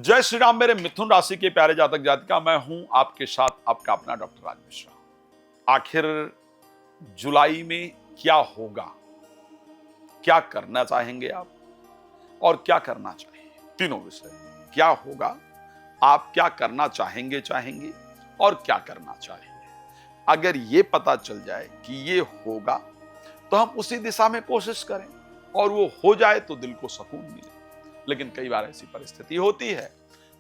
जय श्री राम मेरे मिथुन राशि के प्यारे जातक जातिका, मैं हूं आपके साथ आपका अपना डॉक्टर राज मिश्रा। आखिर जुलाई में क्या होगा, क्या करना चाहेंगे आप और क्या करना चाहिए, तीनों विषय। क्या होगा, आप क्या करना चाहेंगे और क्या करना चाहिए। अगर ये पता चल जाए कि ये होगा तो हम उसी दिशा में कोशिश करें और वो हो जाए तो दिल को सुकून मिले। लेकिन कई बार ऐसी परिस्थिति होती है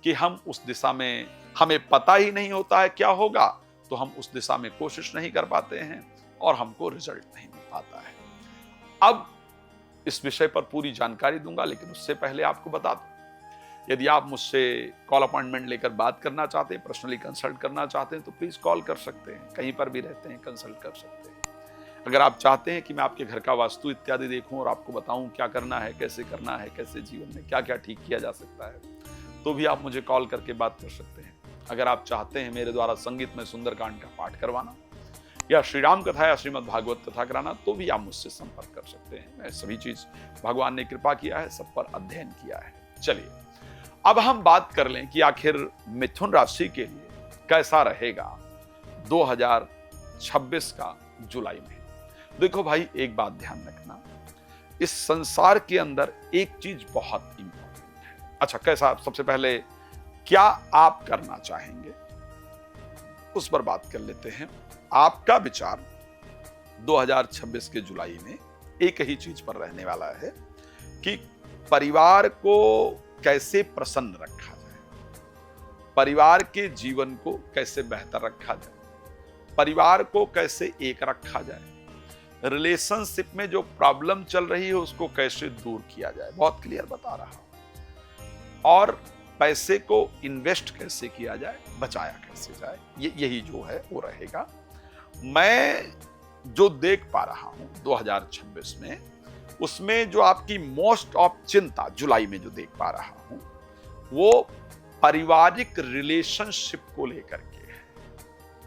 कि हम उस दिशा में, हमें पता ही नहीं होता है क्या होगा, तो हम उस दिशा में कोशिश नहीं कर पाते हैं और हमको रिजल्ट नहीं मिल पाता है। अब इस विषय पर पूरी जानकारी दूंगा, लेकिन उससे पहले आपको बता दूं, यदि आप मुझसे कॉल अपॉइंटमेंट लेकर बात करना चाहते हैं, पर्सनली कंसल्ट करना चाहते हैं, तो प्लीज कॉल कर सकते हैं। कहीं पर भी रहते हैं, कंसल्ट कर सकते हैं। अगर आप चाहते हैं कि मैं आपके घर का वास्तु इत्यादि देखूं और आपको बताऊं क्या करना है, कैसे जीवन में क्या क्या ठीक किया जा सकता है, तो भी आप मुझे कॉल करके बात कर सकते हैं। अगर आप चाहते हैं मेरे द्वारा संगीत में सुंदरकांड का पाठ करवाना या श्री राम कथा या श्रीमद् भागवत कथा कराना, तो भी आप मुझसे संपर्क कर सकते हैं। मैं सभी चीज भगवान ने कृपा किया है, सब पर अध्ययन किया है। चलिए अब हम बात कर लें कि आखिर मिथुन राशि के लिए कैसा रहेगा 2026 का जुलाई में। देखो भाई, एक बात ध्यान रखना, इस संसार के अंदर एक चीज बहुत इंपॉर्टेंट है। अच्छा, कैसा? सबसे पहले क्या आप करना चाहेंगे उस पर बात कर लेते हैं। आपका विचार 2026 के जुलाई में एक ही चीज पर रहने वाला है कि परिवार को कैसे प्रसन्न रखा जाए, परिवार के जीवन को कैसे बेहतर रखा जाए, परिवार को कैसे एक रखा जाए, रिलेशनशिप में जो प्रॉब्लम चल रही है उसको कैसे दूर किया जाए। बहुत क्लियर बता रहा हूं। और पैसे को इन्वेस्ट कैसे किया जाए, बचाया कैसे जाए, यही जो है वो रहेगा। मैं जो देख पा रहा हूं 2026 में, उसमें जो आपकी मोस्ट ऑफ चिंता जुलाई में जो देख पा रहा हूं, वो पारिवारिक रिलेशनशिप को लेकर के है।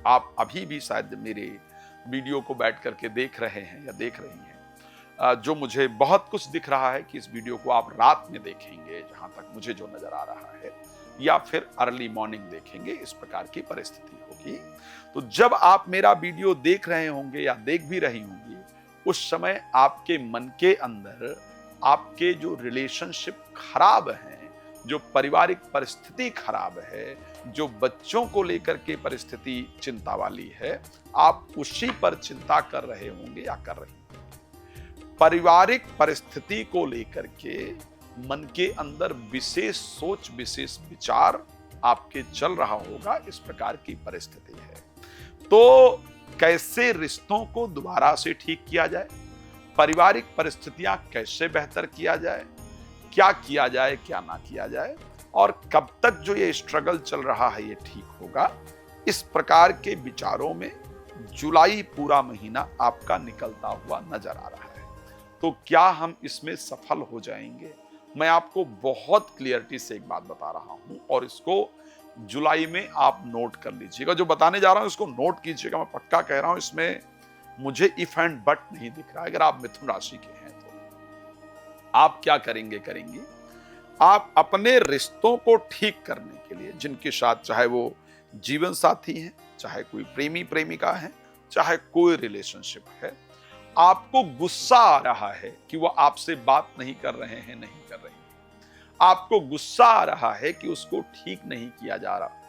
आप अभी भी शायद मेरे वीडियो को बैठ करके देख रहे हैं या देख रही हैं, जो मुझे बहुत कुछ दिख रहा है कि इस वीडियो को आप रात में देखेंगे, जहां तक मुझे जो नजर आ रहा है, या फिर अर्ली मॉर्निंग देखेंगे, इस प्रकार की परिस्थिति होगी। तो जब आप मेरा वीडियो देख रहे होंगे या देख भी रही होंगी, उस समय आपके मन के अंदर आपके जो रिलेशनशिप खराब हैं, जो पारिवारिक परिस्थिति खराब है, जो बच्चों को लेकर के परिस्थिति चिंता वाली है, आप उसी पर चिंता कर रहे होंगे या कर रही होंगे। पारिवारिक परिस्थिति को लेकर के मन के अंदर विशेष सोच, विशेष विचार आपके चल रहा होगा। इस प्रकार की परिस्थिति है। तो कैसे रिश्तों को दोबारा से ठीक किया जाए, पारिवारिक परिस्थितियां कैसे बेहतर किया जाए, क्या किया जाए, क्या ना किया जाए, और कब तक जो ये स्ट्रगल चल रहा है ये ठीक होगा, इस प्रकार के विचारों में जुलाई पूरा महीना आपका निकलता हुआ नजर आ रहा है। तो क्या हम इसमें सफल हो जाएंगे? मैं आपको बहुत क्लियरिटी से एक बात बता रहा हूं और इसको जुलाई में आप नोट कर लीजिएगा। जो बताने जा रहा हूं इसको नोट कीजिएगा, मैं पक्का कह रहा हूं। इसमें मुझे इफ एंड बट नहीं दिख रहा है। अगर आप मिथुन राशि के हैं तो आप क्या करेंगी, आप अपने रिश्तों को ठीक करने के लिए, जिनके साथ, चाहे वो जीवन साथी हैं, चाहे कोई प्रेमी प्रेमिका है, चाहे कोई रिलेशनशिप है, आपको गुस्सा आ रहा है कि वो आपसे बात नहीं कर रहे हैं, नहीं कर रही, आपको गुस्सा आ रहा है कि उसको ठीक नहीं किया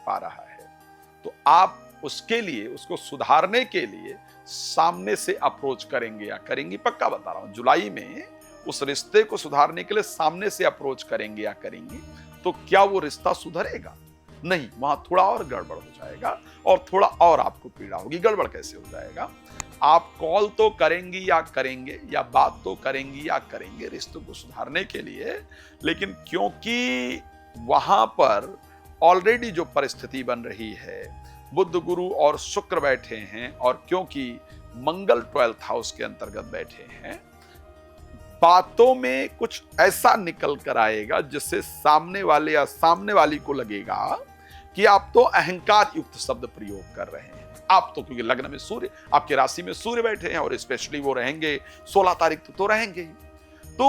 पा रहा है, तो आप उसके लिए, उसको सुधारने के लिए सामने से अप्रोच करेंगे या करेंगी। पक्का बता रहा हूं, जुलाई में उस रिश्ते को सुधारने के लिए सामने से अप्रोच करेंगे या करेंगी, तो क्या वो रिश्ता सुधरेगा? नहीं, वहां थोड़ा और गड़बड़ हो जाएगा और थोड़ा और आपको पीड़ा होगी। गड़बड़ कैसे हो जाएगा? आप कॉल तो करेंगी या करेंगे, या बात तो करेंगी या करेंगे रिश्तों को सुधारने के लिए, लेकिन क्योंकि वहां पर ऑलरेडी जो परिस्थिति बन रही है, बुध, गुरु और शुक्र बैठे हैं, और क्योंकि मंगल 12th हाउस के अंतर्गत बैठे हैं, बातों में कुछ ऐसा निकल कर आएगा जिससे सामने वाले या सामने वाली को लगेगा कि आप तो अहंकार युक्त शब्द प्रयोग कर रहे हैं। आप तो, क्योंकि लग्न में सूर्य, आपके राशि में सूर्य बैठे हैं और स्पेशली वो रहेंगे 16 तारीख तो रहेंगे ही, तो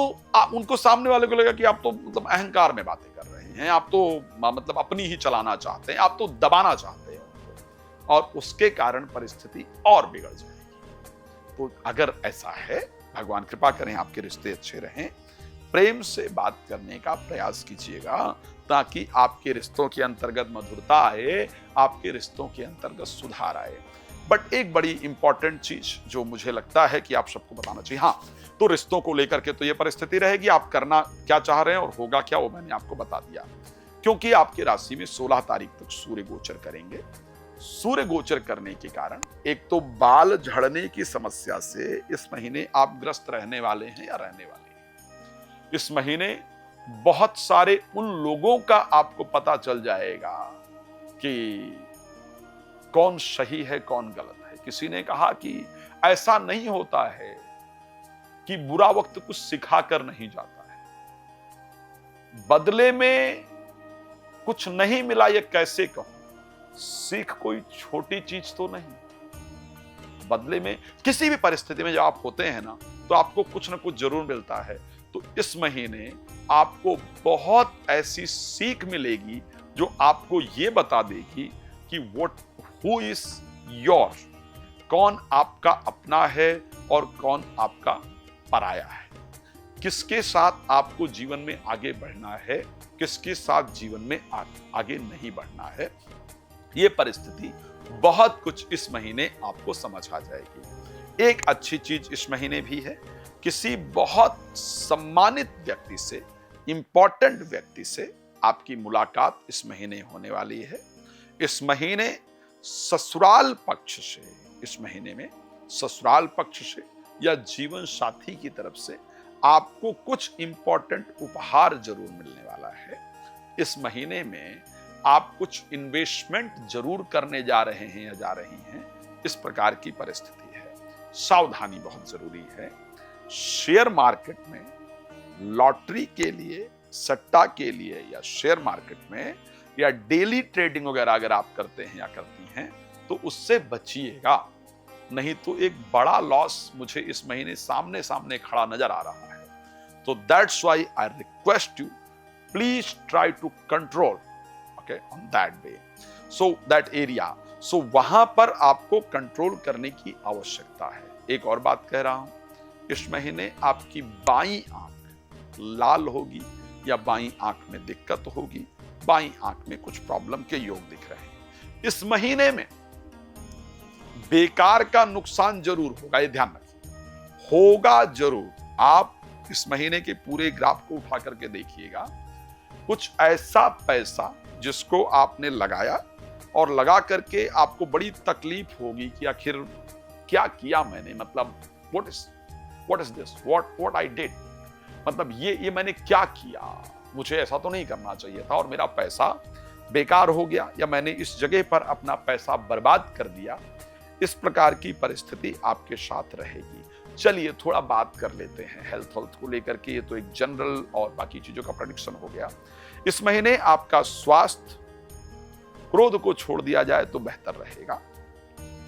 उनको सामने वाले को लगेगा कि आप तो मतलब अहंकार में बातें कर रहे हैं। नहीं हैं, आप तो मतलब अपनी ही चलाना चाहते हैं, आप तो दबाना चाहते हैं उनको, और उसके कारण परिस्थिति और बिगड़ जाएगी। तो अगर ऐसा है, भगवान कृपा करें आपके रिश्ते अच्छे रहें, प्रेम से बात करने का प्रयास कीजिएगा ताकि आपके रिश्तों के अंतर्गत मधुरता आए, आपके रिश्तों के अंतर्गत सुधार आए। बट एक बड़ी इंपॉर्टेंट चीज जो मुझे लगता है कि आप सबको बताना चाहिए, हाँ, तो रिश्तों को लेकर के तो ये परिस्थिति रहेगी, आप करना क्या चाह रहे हैं और होगा क्या वो मैंने आपको बता दिया। क्योंकि आपकी राशि में 16 तारीख तक सूर्य गोचर करेंगे। सूर्य गोचर करने के कारण एक तो बाल झड़ने की समस्या से इस महीने आप ग्रस्त रहने वाले हैं या रहने वाले हैं। इस महीने बहुत सारे उन लोगों का आपको पता चल जाएगा कि कौन सही है कौन गलत है। किसी ने कहा कि ऐसा नहीं होता है कि बुरा वक्त कुछ सिखा कर नहीं जाता है, बदले में कुछ नहीं मिला ये कैसे कहूं, सीख कोई छोटी चीज तो नहीं। बदले में किसी भी परिस्थिति में जब आप होते हैं ना, तो आपको कुछ ना कुछ जरूर मिलता है। तो इस महीने आपको बहुत ऐसी सीख मिलेगी जो आपको ये बता देगी कि हु इज योर, कौन आपका अपना है और कौन आपका पराया है, किसके साथ आपको जीवन में आगे बढ़ना है, किसके साथ जीवन में आगे नहीं बढ़ना है। ये परिस्थिति बहुत कुछ इस महीने आपको समझ आ जाएगी। एक अच्छी चीज इस महीने भी है, किसी बहुत सम्मानित व्यक्ति से, इंपॉर्टेंट व्यक्ति से आपकी मुलाकात इस महीने होने वाली है। इस महीने ससुराल पक्ष से, इस महीने में ससुराल पक्ष से या जीवन साथी की तरफ से आपको कुछ इंपॉर्टेंट उपहार जरूर मिलने वाला है। इस महीने में आप कुछ इन्वेस्टमेंट जरूर करने जा रहे हैं या जा रही हैं, इस प्रकार की परिस्थिति है। सावधानी बहुत जरूरी है। शेयर मार्केट में, लॉटरी के लिए, सट्टा के लिए या शेयर मार्केट में या डेली ट्रेडिंग वगैरह अगर आप करते हैं या करती हैं तो उससे बचिएगा, नहीं तो एक बड़ा लॉस मुझे इस महीने सामने सामने खड़ा नजर आ रहा है। तो that's why I request you, please try to control on that way, so that area, so वहां पर आपको कंट्रोल करने की आवश्यकता है। एक और बात कह रहा हूं, इस महीने आपकी बाईं आंख लाल होगी या बाईं आंख में दिक्कत होगी, बाईं आंख में कुछ प्रॉब्लम के योग दिख रहे हैं। इस महीने में बेकार का नुकसान जरूर होगा, ये ध्यान रखिए, होगा जरूर। आप इस महीने के पूरे ग्राफ को उठा करके देखिएगा, कुछ ऐसा पैसा जिसको आपने लगाया और लगा करके आपको बड़ी तकलीफ होगी कि आखिर क्या किया मैंने, मतलब what is this, what I did, मतलब ये मैंने क्या किया, मुझे ऐसा तो नहीं करना चाहिए था और मेरा पैसा बेकार हो गया या मैंने इस जगह पर अपना पैसा बर्बाद कर दिया। इस प्रकार की परिस्थिति आपके साथ रहेगी। चलिए थोड़ा बात कर लेते हैं हेल्थ को लेकर के। ये तो एक जनरल और बाकी चीजों का प्रेडिक्शन हो गया। इस महीने आपका स्वास्थ्य, क्रोध को छोड़ दिया जाए तो बेहतर रहेगा।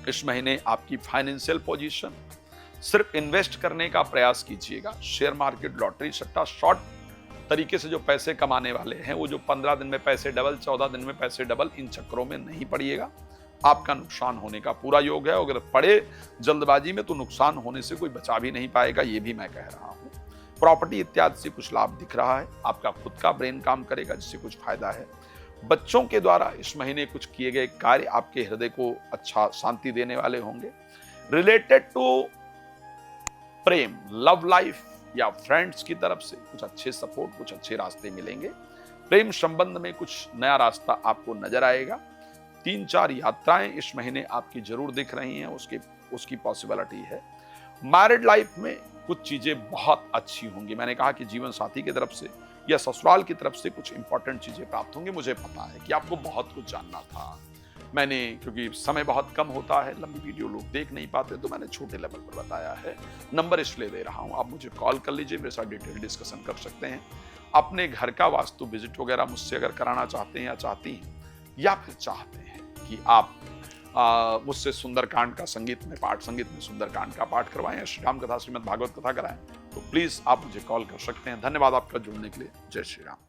इस महीने आपकी फाइनेंशियल पोजीशन, सिर्फ इन्वेस्ट करने का प्रयास कीजिएगा। शेयर मार्केट, लॉटरी, सट्टा, शॉर्ट तरीके से जो पैसे कमाने वाले हैं, वो जो 15 दिन में पैसे डबल, 14 दिन में पैसे डबल, इन चक्करों में नहीं पड़िएगा। आपका नुकसान होने का पूरा योग है। अगर पड़े जल्दबाजी में तो नुकसान होने से कोई बचा भी नहीं पाएगा, ये भी मैं कह रहा हूं। प्रॉपर्टी इत्यादि से कुछ लाभ दिख रहा है। आपका खुद का ब्रेन काम करेगा जिससे कुछ फायदा है। बच्चों के द्वारा इस महीने कुछ किए गए कार्य आपके हृदय को अच्छा शांति देने वाले होंगे। रिलेटेड टू प्रेम, लव लाइफ या फ्रेंड्स की तरफ से कुछ अच्छे सपोर्ट, कुछ अच्छे रास्ते मिलेंगे। प्रेम संबंध में कुछ नया रास्ता आपको नजर आएगा। 3-4 यात्राएं इस महीने आपकी जरूर दिख रही हैं, उसकी पॉसिबिलिटी है। मैरिड लाइफ में कुछ चीजें बहुत अच्छी होंगी। मैंने कहा कि जीवन साथी की तरफ से या ससुराल की तरफ से कुछ इंपॉर्टेंट चीजें प्राप्त होंगी। मुझे पता है कि आपको बहुत कुछ जानना था। मैंने, क्योंकि समय बहुत कम होता है, लंबी वीडियो लोग देख नहीं पाते, तो मैंने छोटे लेवल पर बताया है। नंबर इसलिए दे रहा हूं, आप मुझे कॉल कर लीजिए, मेरे साथ डिटेल डिस्कशन कर सकते हैं। अपने घर का वास्तु विजिट वगैरह मुझसे अगर कराना चाहते हैं या चाहती हैं, या फिर चाहते हैं कि आप मुझसे सुंदरकांड का संगीत में सुंदरकांड का पाठ करवाएं या श्री राम कथा, श्रीमद् भागवत कथा कराएं, तो प्लीज आप मुझे कॉल कर सकते हैं। धन्यवाद आपका जुड़ने के लिए। जय श्री राम।